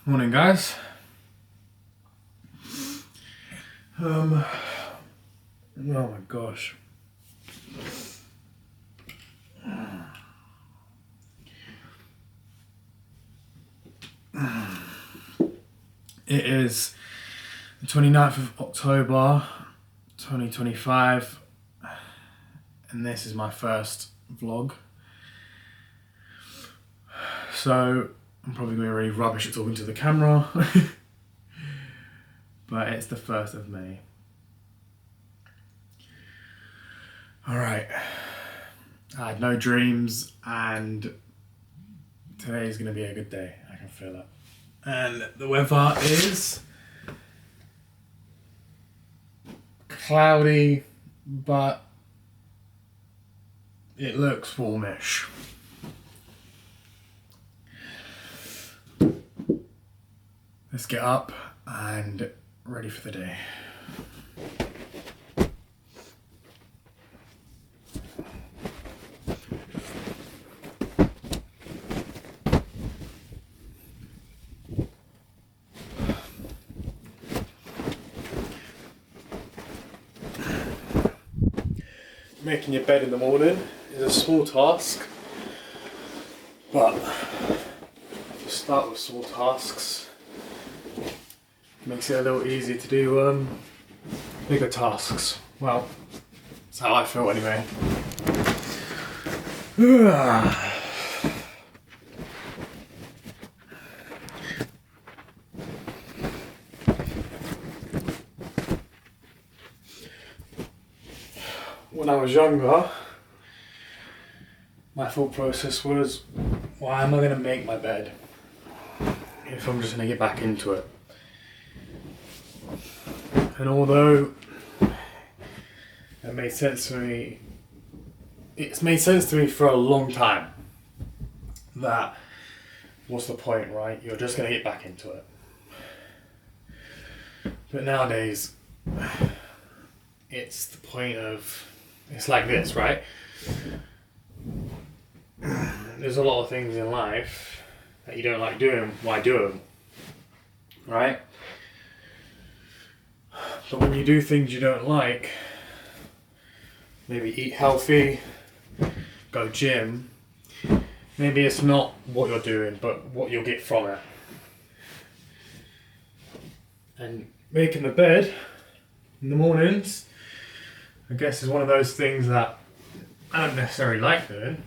Morning, guys. Oh my gosh. It is the 29th of October 2025 and this is my first vlog. So I'm probably going to be really rubbish at talking to the camera. But it's the 1st of May. Alright. I had no dreams and today is going to be a good day. I can feel it. And the weather is cloudy, but it looks warmish. Let's get up and ready for the day. Making your bed in the morning is a small task, but if you start with small tasks, it makes it a little easier to do bigger tasks. Well, that's how I feel anyway. When I was younger, my thought process was, why am I going to make my bed if I'm just going to get back into it? And although it made sense to me, it's made sense to me for a long time that what's the point, right? You're just going to get back into it. But nowadays, it's the point of, it's like this, right? There's a lot of things in life that you don't like doing. Why do them? Right? But when you do things you don't like, maybe eat healthy, go gym, maybe it's not what you're doing, but what you'll get from it. And making the bed in the mornings, I guess, is one of those things that I don't necessarily like doing.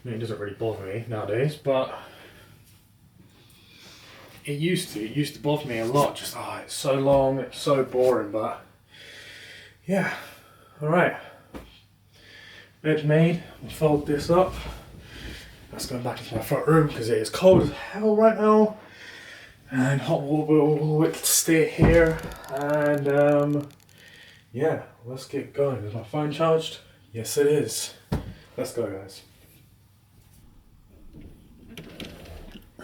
I mean, it doesn't really bother me nowadays, but it used to bother me a lot. Just, it's so long, it's so boring, but yeah, alright. Bed's made, I'll fold this up. Let's go back into my front room because it is cold as hell right now. And hot water will stay here, and yeah, let's get going. Is my phone charged? Yes, it is. Let's go, guys.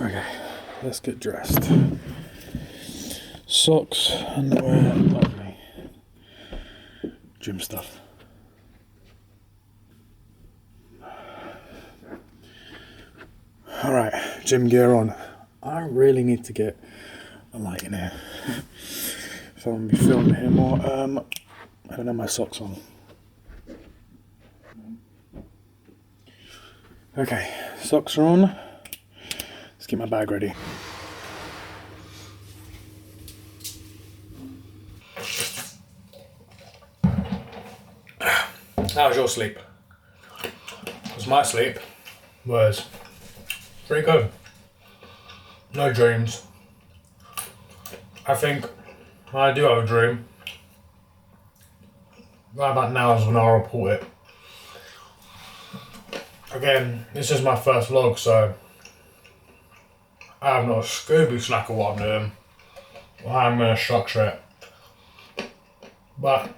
Okay, let's get dressed. Socks, underwear, lovely. Gym stuff. Alright, gym gear on. I really need to get a light in here. If I'm going to be filming here more. I don't have my socks on. Okay, socks are on. Let's get my bag ready. How was your sleep? Because my sleep was pretty good. No dreams. I think when I do have a dream, right about now is when I'll report it. Again, this is my first vlog, so I have no Scooby slack of what I'm doing, or how I'm going to structure it. But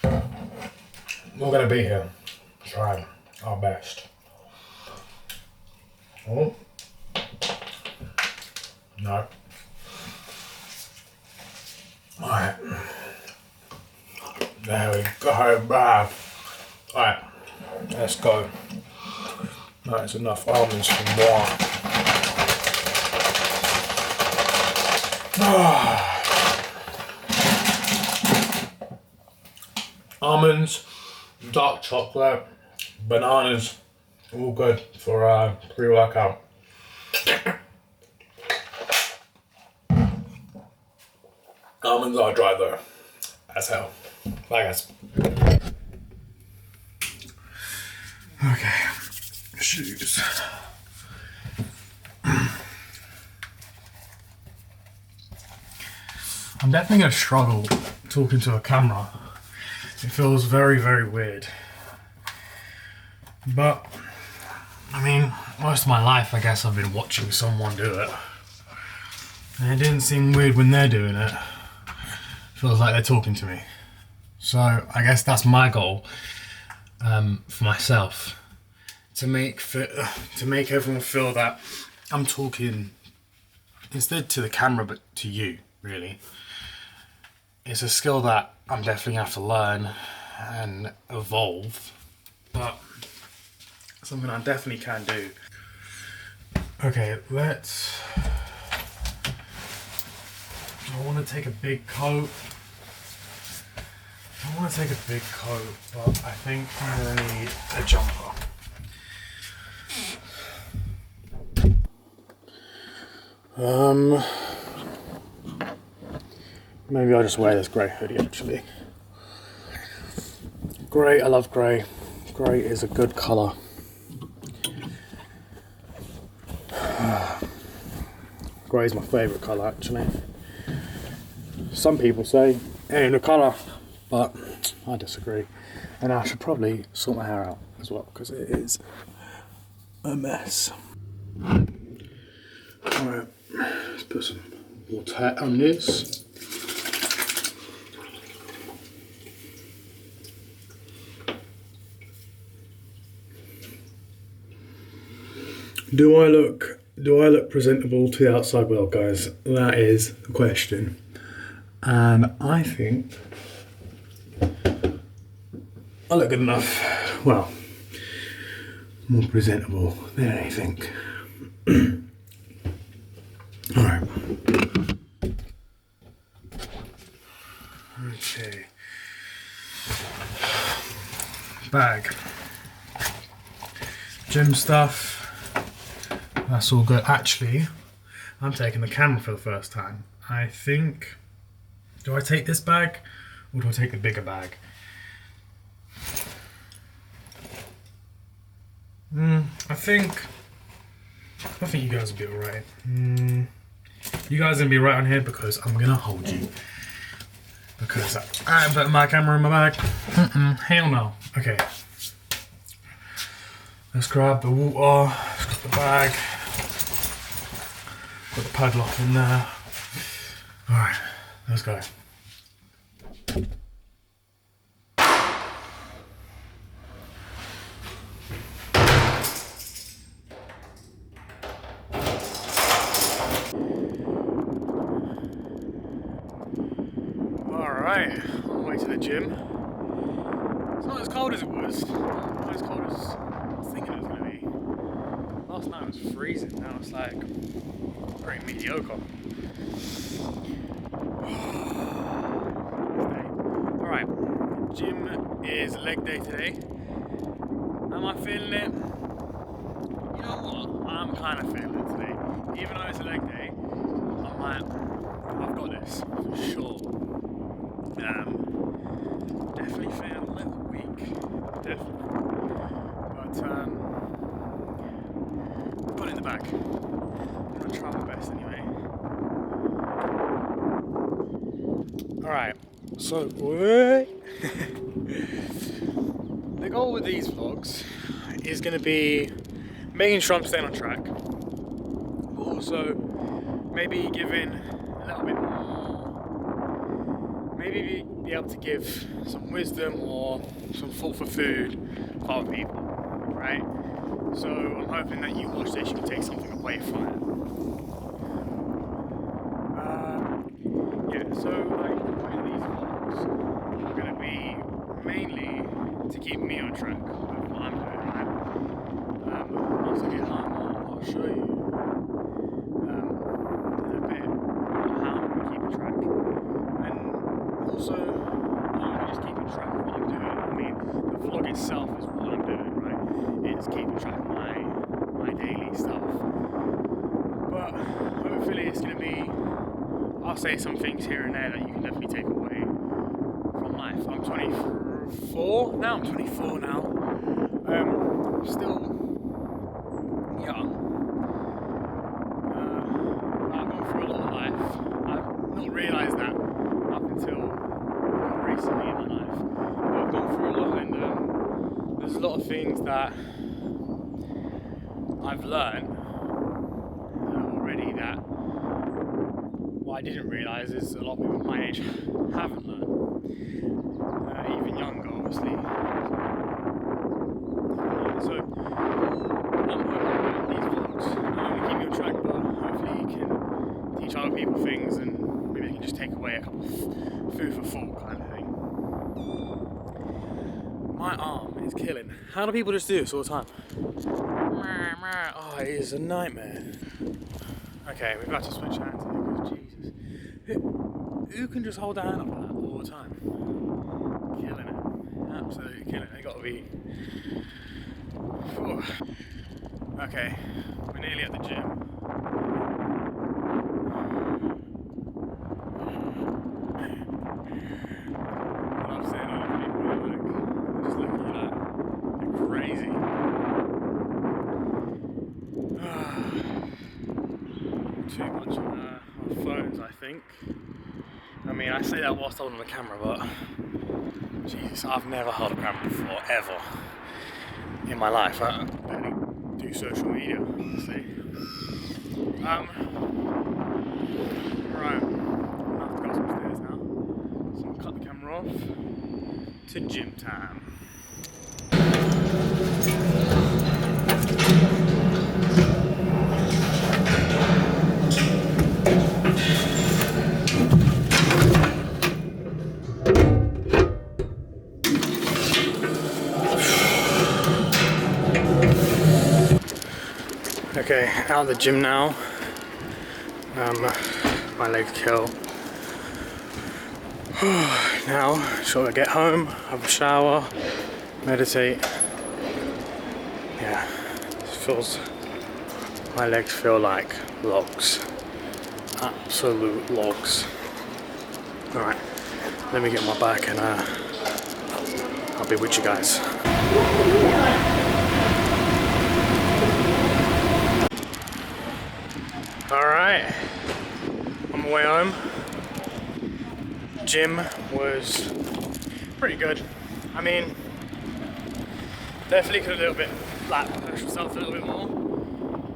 we're going to be here, trying our best. Oh, no. Alright. There we go, bruv. Alright, let's go. That's enough almonds for more. Almonds, dark chocolate, bananas, all good for pre-workout. Almonds are dry though, as hell. Bye guys. Okay, shoes. I'm definitely gonna struggle talking to a camera. It feels very, very weird. But, I mean, most of my life I guess I've been watching someone do it. And it didn't seem weird when they're doing it. Feels like they're talking to me. So I guess that's my goal for myself. To make everyone feel that I'm talking instead to the camera but to you, really. It's a skill that I'm definitely gonna have to learn and evolve, but something I definitely can do. Okay, let's... I want to take a big coat. But I think I'm gonna need a jumper. Maybe I'll just wear this grey hoodie actually. Grey, I love grey. Grey is a good colour. Grey is my favourite colour actually. Some people say it ain't a colour, but I disagree. And I should probably sort my hair out as well because it is a mess. Alright, let's put some water on this. Do I look presentable to the outside world, guys? That is the question. And I think I look good enough. Well, more presentable than anything. Alright. Okay. Bag. Gym stuff. That's all good. Actually, I'm taking the camera for the first time. I think... Do I take this bag or do I take the bigger bag? I think you guys will be alright. You guys are gonna be right on here because I'm gonna hold you. Because I put my camera in my bag. Hell no. Okay. Let's grab the water. Let's grab the bag. Got the padlock in there. Alright, let's go. Alright, on the way to the gym. It's not as cold as it was. Not as cold as I was thinking it was going to be. Last night it was freezing, now it's like pretty mediocre. Alright, gym is leg day today. Am I feeling it? You know what? I'm kind of feeling it today. Even though it's a leg day, I'm like, I've got this for sure. Definitely feeling a little weak. Definitely. But put it in the bag. I'm gonna try my best anyway. Alright, so the goal with these vlogs is going to be making sure I'm staying on track, but also maybe giving a little bit more, maybe be able to give some wisdom or some thought for food for other people, right? So I'm hoping that you watch this, you can take something away from it. So like the point of these vlogs are going to be mainly to keep me on track with what I'm doing, right? I'm I'll show you a bit about how I'm keeping track, and also not only just keeping track of what I'm doing. I mean, the vlog itself is what I'm doing, right? It's keeping track of my daily stuff. But hopefully it's going to be, I'll say some things here and there that you can definitely take away from life. I'm 24 now. Still young. I've gone through a lot of life. I've not realised that up until recently in my life. But I've gone through a lot, and there's a lot of things that I've learned already that what I didn't realise is a lot of people my age haven't learned, even younger obviously. So I'm hoping that these vlogs not only keep you on track, but hopefully you can teach other people things, and maybe they can just take away a couple of food for thought kind of thing. My arm is killing. How do people just do this all the time? Oh, it is a nightmare. Okay, we've got to switch hands here because Jesus. Who can just hold their hand up like that all the time? Killing it. Absolutely killing it. They gotta be. Whew. Okay, we're nearly at the gym. I'm seeing all these people that they're just looking at you like they're crazy. Too much on phones, I think. I mean, I say that whilst holding the camera, but Jesus, I've never held a camera before, ever, in my life. I barely do social media, honestly. Right, I'm gonna have to go some stairs now. So I'm gonna cut the camera off to gym time. Okay, out of the gym now. My legs kill. Now, sure, I get home, have a shower, meditate. Yeah, my legs feel like logs. Absolute logs. Alright, let me get my back and I'll be with you guys. Alright, on my way home. Gym was pretty good. I mean, definitely could have push myself a little bit more,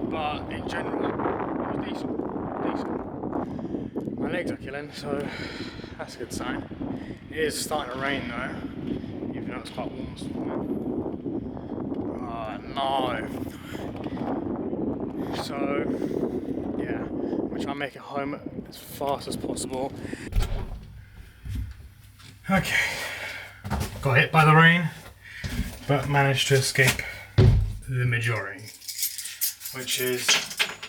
but in general, it was decent. My legs are killing, so that's a good sign. It is starting to rain though, even though it's quite warm this morning. Oh no. So, yeah, I'm gonna try and make it home as fast as possible. Okay, got hit by the rain, but managed to escape the majority, which is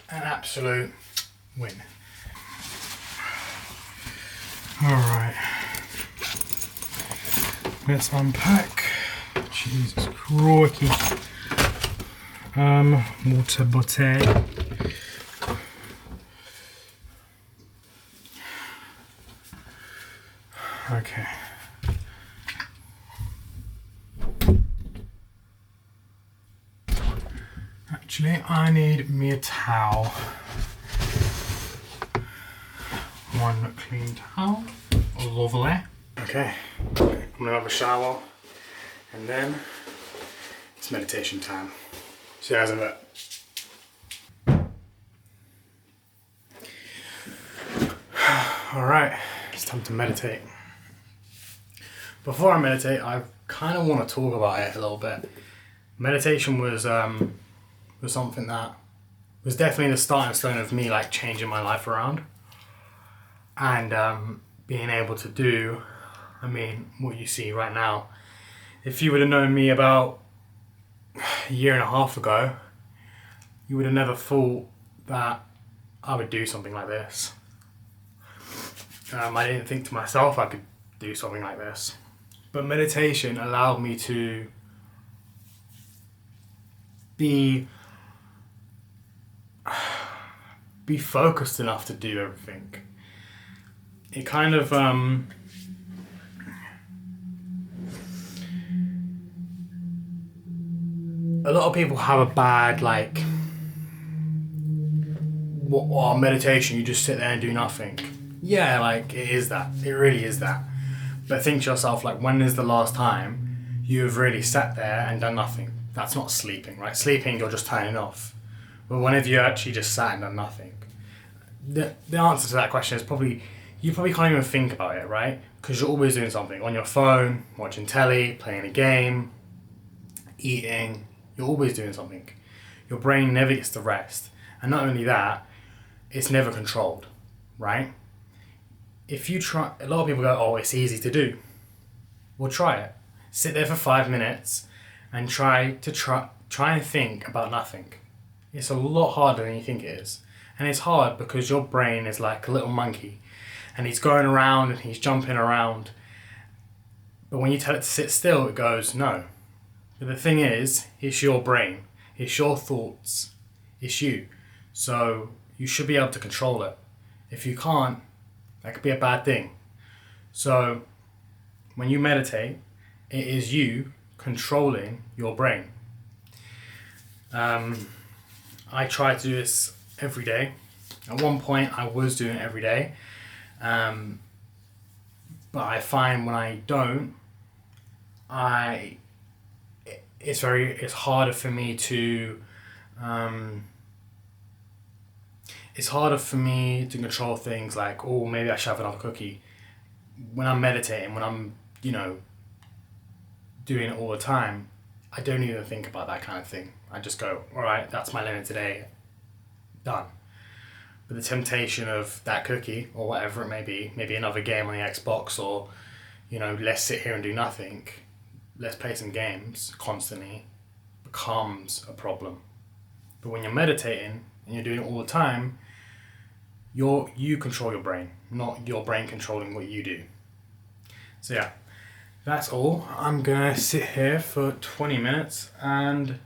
an absolute win. Alright, let's unpack. Jesus crikey. Water bottle. Okay. Actually, I need me a towel. One clean towel. Lovely. Okay, I'm gonna have a shower and then it's meditation time. See you guys in a bit. Alright, it's time to meditate. Before I meditate, I kind of want to talk about it a little bit. Meditation was something that was definitely the starting stone of me like changing my life around. And being able to do, I mean, what you see right now. If you would have known me about a year and a half ago, you would have never thought that I would do something like this. I didn't think to myself I could do something like this. But meditation allowed me to be focused enough to do everything. It kind of a lot of people have a bad meditation, you just sit there and do nothing. Yeah, it is that. It really is that. But think to yourself, when is the last time you've really sat there and done nothing? That's not sleeping, right? Sleeping, you're just turning off. But when have you actually just sat and done nothing? The answer to that question is you probably can't even think about it, right? Because you're always doing something. On your phone, watching telly, playing a game, eating. You're always doing something. Your brain never gets to rest. And not only that, it's never controlled, right? If you try, a lot of people go, oh, it's easy to do. Well, try it. Sit there for 5 minutes and try and think about nothing. It's a lot harder than you think it is. And it's hard because your brain is like a little monkey and he's going around and he's jumping around. But when you tell it to sit still, it goes, no. But the thing is, it's your brain. It's your thoughts. It's you. So you should be able to control it. If you can't, that could be a bad thing. So when you meditate, it is you controlling your brain. I try to do this every day. At one point I was doing it every day. But I find when I don't, it's harder for me to control things like, oh, maybe I should have another cookie. When I'm meditating, when I'm, doing it all the time, I don't even think about that kind of thing. I just go, all right, that's my limit today. Done. But the temptation of that cookie or whatever it may be, maybe another game on the Xbox or, let's sit here and do nothing, let's play some games constantly, becomes a problem. But when you're meditating and you're doing it all the time, you control your brain, not your brain controlling what you do. So yeah, that's all. I'm gonna sit here for 20 minutes and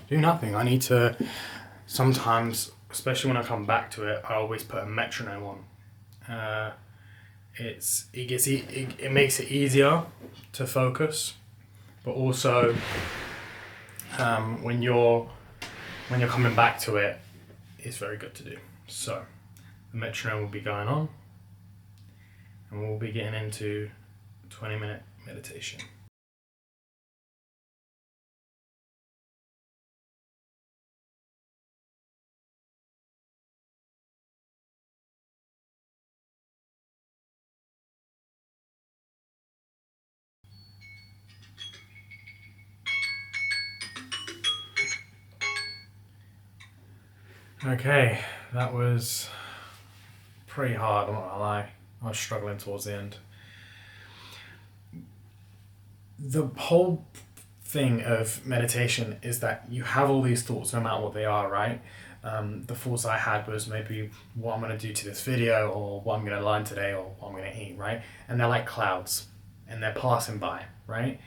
do nothing. I need to sometimes, especially when I come back to it, I always put a metronome on. It makes it easier to focus, but also when you're coming back to it, it's very good to do. So the metronome will be going on, and we'll be getting into 20-minute meditation. Okay, that was pretty hard, I'm not gonna lie. I was struggling towards the end. The whole thing of meditation is that you have all these thoughts no matter what they are, right? The thoughts I had was maybe what I'm going to do to this video or what I'm going to learn today or what I'm going to eat, right? And they're like clouds and they're passing by, right?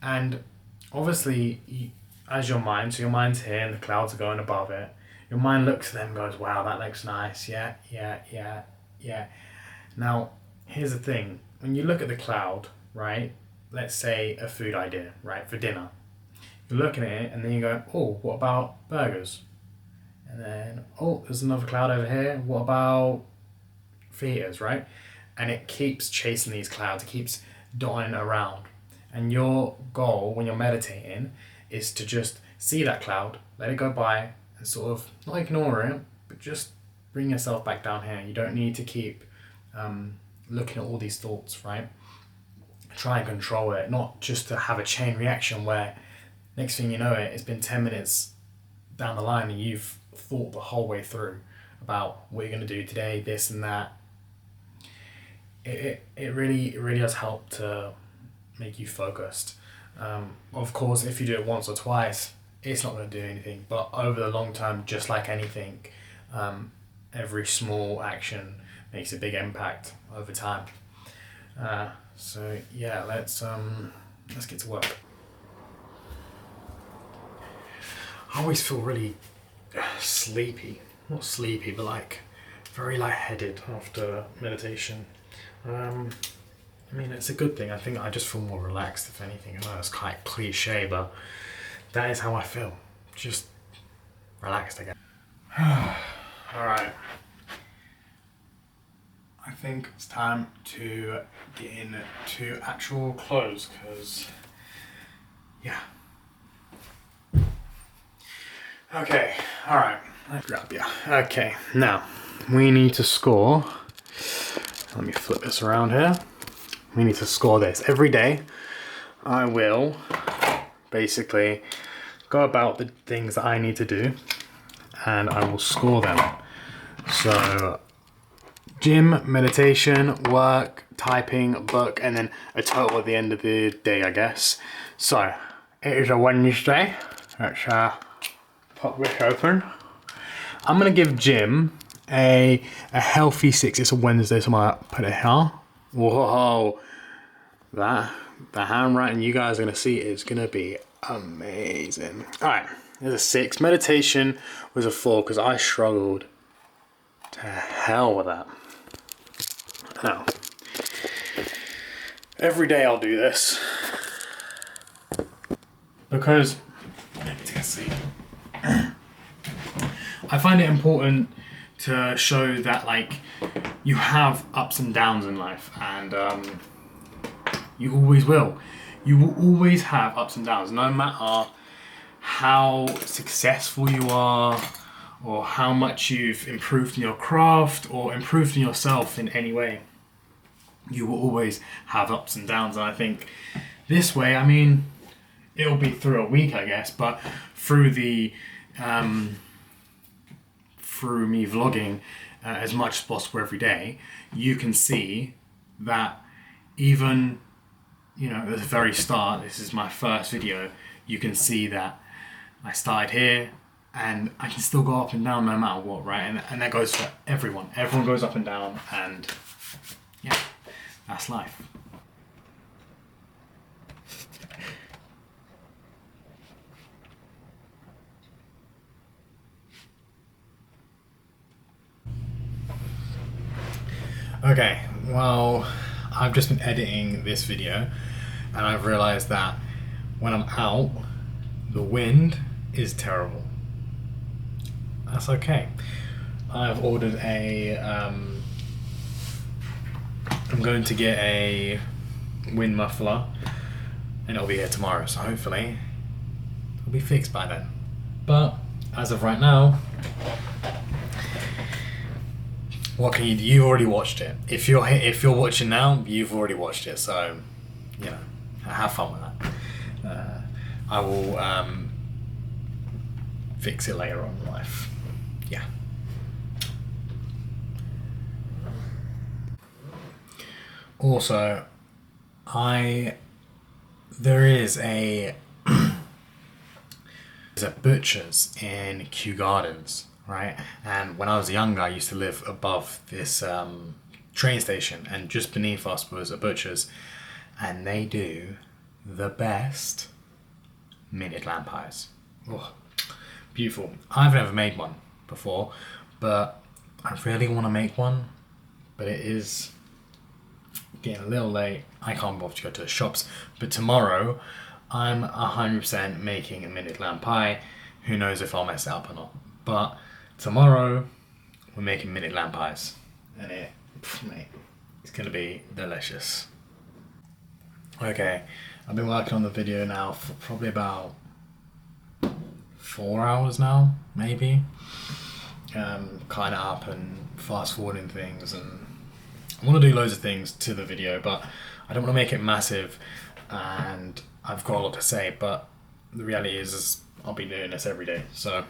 And obviously, as your mind's here and the clouds are going above it, your mind looks at them and goes, wow, that looks nice. Yeah. Now, here's the thing. When you look at the cloud, right? Let's say a food idea, right? For dinner. You're looking at it and then you go, oh, what about burgers? And then, oh, there's another cloud over here. What about fajitas, right? And it keeps chasing these clouds. It keeps dotting around. And your goal when you're meditating is to just see that cloud, let it go by, and sort of not ignore it, but just bring yourself back down here. You don't need to keep looking at all these thoughts, right? Try and control it, not just to have a chain reaction where next thing you know it's been 10 minutes down the line and you've thought the whole way through about what you're going to do today, this and that. It really does help to make you focused. Of course, if you do it once or twice, it's not going to do anything. But over the long term, just like anything, every small action makes a big impact over time. So yeah, let's get to work. I always feel really sleepy. Not sleepy, but like very lightheaded after meditation. I mean, it's a good thing. I think I just feel more relaxed, if anything. I know it's quite cliche, but that is how I feel. Just relaxed again. Alright. I think it's time to get into actual clothes, because, yeah. Okay, alright. Let's grab you. Okay, now, we need to score. Let me flip this around here. We need to score this. Every day, I will basically go about the things that I need to do, and I will score them. So, gym, meditation, work, typing, book, and then a total at the end of the day, I guess. So, it is a Wednesday. Let's pop this open. I'm gonna give gym a healthy 6. It's a Wednesday, so I'm gonna put it here. Whoa, the handwriting you guys are gonna see is gonna be amazing. All right, there's a 6. Meditation was a 4 because I struggled to hell with that. Now, every day I'll do this because let me take a seat. I find it important to show that like you have ups and downs in life, and you always will. You will always have ups and downs, no matter how successful you are or how much you've improved in your craft or improved in yourself in any way. You will always have ups and downs, and I think this way, I mean, it'll be through a week, I guess, but through the through me vlogging as much as possible every day, you can see that even, you know, at the very start, this is my first video, you can see that I started here and I can still go up and down no matter what, right? And that goes for everyone. Everyone goes up and down, and yeah, that's life. Okay, well, I've just been editing this video and I've realized that when I'm out, the wind is terrible. That's okay. I've ordered I'm going to get a wind muffler and it'll be here tomorrow, so hopefully it'll be fixed by then. But as of right now, what can you do? You've already watched it. If you're watching now, you've already watched it. So, you know, have fun with that. I will fix it later on in life. Yeah. Also, there is a there's a butcher's in Kew Gardens. Right, and when I was younger, I used to live above this train station, and just beneath us was a butcher's, and they do the best minute lamb pies. Oh, beautiful. I've never made one before, but I really want to make one, but it is getting a little late. I can't bother to go to the shops, but tomorrow I'm 100% making a minute lamb pie. Who knows if I'll mess it up or not, but tomorrow we're making minute lamb pies, and mate, it's gonna be delicious. Okay, I've been working on the video now for probably about 4 hours now, maybe. Cutting it up and fast forwarding things, and I want to do loads of things to the video, but I don't want to make it massive, and I've got a lot to say, but the reality is I'll be doing this every day, so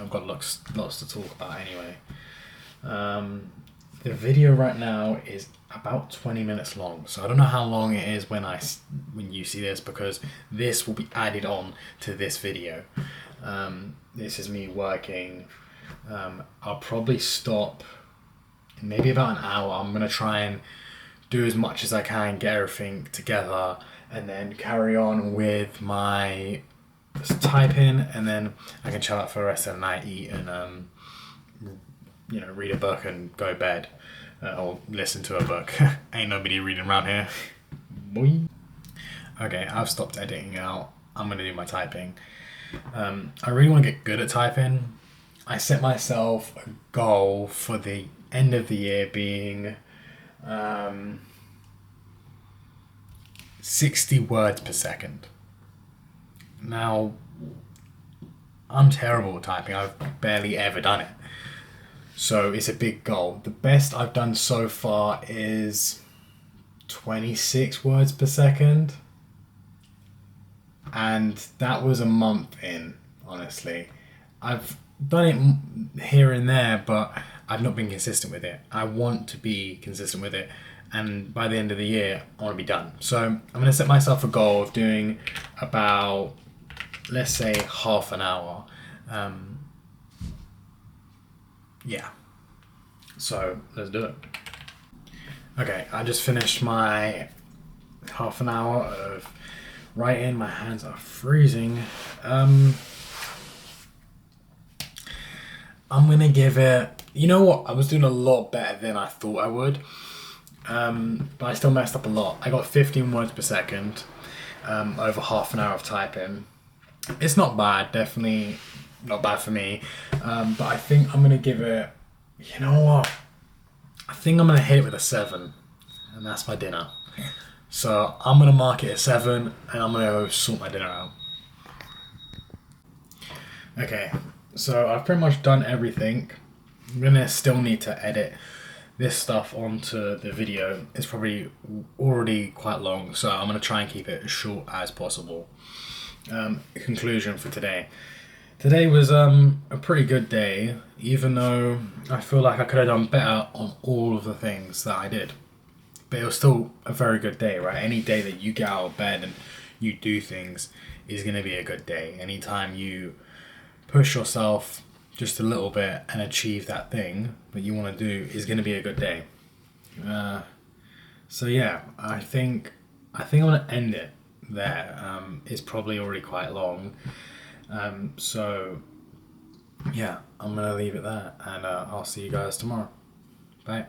I've got lots to talk about anyway. The video right now is about 20 minutes long, so I don't know how long it is when you see this, because this will be added on to this video. This is me working. I'll probably stop in maybe about an hour. I'm gonna try and do as much as I can, get everything together, and then carry on with my typing, and then I can chill out for the rest of the night, eat, and read a book and go to bed, or listen to a book. Ain't nobody reading around here. Boy. Okay, I've stopped editing out. I'm gonna do my typing. I really want to get good at typing. I set myself a goal for the end of the year being 60 words per second. Now, I'm terrible at typing. I've barely ever done it. So it's a big goal. The best I've done so far is 26 words per second. And that was a month in, honestly. I've done it here and there, but I've not been consistent with it. I want to be consistent with it. And by the end of the year, I want to be done. So I'm going to set myself a goal of doing about, let's say, half an hour. Yeah. So let's do it. Okay, I just finished my half an hour of writing. My hands are freezing. I'm gonna give it, you know what, I was doing a lot better than I thought I would, but I still messed up a lot. I got 15 words per second over half an hour of typing. It's not bad, definitely not bad for me, but I think I'm gonna give it, you know what, I think I'm gonna hit it with a 7, and that's my dinner. So I'm gonna mark it a 7, and I'm gonna go sort my dinner out. Okay, so I've pretty much done everything. I'm gonna still need to edit this stuff onto the video. It's probably already quite long, so I'm gonna try and keep it as short as possible. Conclusion for today. Today was a pretty good day, even though I feel like I could have done better on all of the things that I did. But it was still a very good day, right? Any day that you get out of bed and you do things is going to be a good day. Anytime you push yourself just a little bit and achieve that thing that you want to do is going to be a good day. So yeah, I think I'm going to end it there. It's probably already quite long. So yeah, I'm going to leave it there, and I'll see you guys tomorrow. Bye.